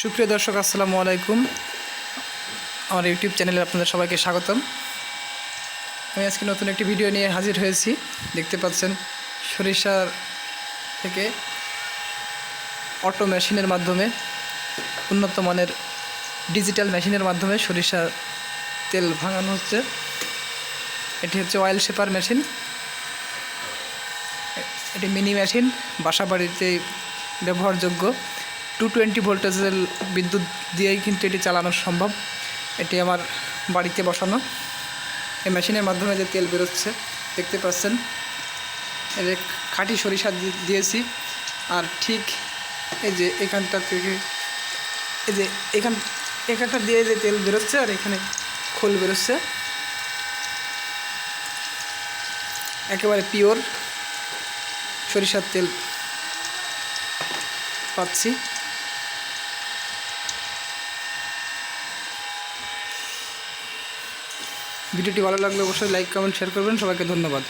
সুপ্রিয় দর্শক, আসসালামু আলাইকুম। আমার ইউটিউব চ্যানেলে আপনাদের সবাইকে স্বাগতম। আমি আজকে নতুন একটি ভিডিও নিয়ে হাজির হয়েছি। দেখতে পাচ্ছেন সরিষার থেকে অটো মেশিনের মাধ্যমে, উন্নত মানের ডিজিটাল মেশিনের মাধ্যমে সরিষার তেল ভাঙানো হচ্ছে। এটি হচ্ছে অয়েল শেপার মেশিন। এটি মিনি মেশিন, বাসা বাড়িতে ব্যবহারযোগ্য। 220 ভোল্টেজের বিদ্যুৎ দিয়েই কিন্তু এটি চালানো সম্ভব। এটি আমার বাড়িতে বসানো। এই মেশিনের মাধ্যমে যে তেল বেরোচ্ছে দেখতে পাচ্ছেন, এর খাঁটি সরিষা দিয়েছি। আর ঠিক এই যে এখানটা থেকে এই যে এখানটা দিয়ে যে তেল বেরোচ্ছে, আর এখানে খোল বেরোচ্ছে। একেবারে পিওর সরিষার তেল পাচ্ছি। ভিডিওটি ভালো লাগলে অবশ্যই লাইক, কমেন্ট, শেয়ার করবেন। সবাইকে ধন্যবাদ।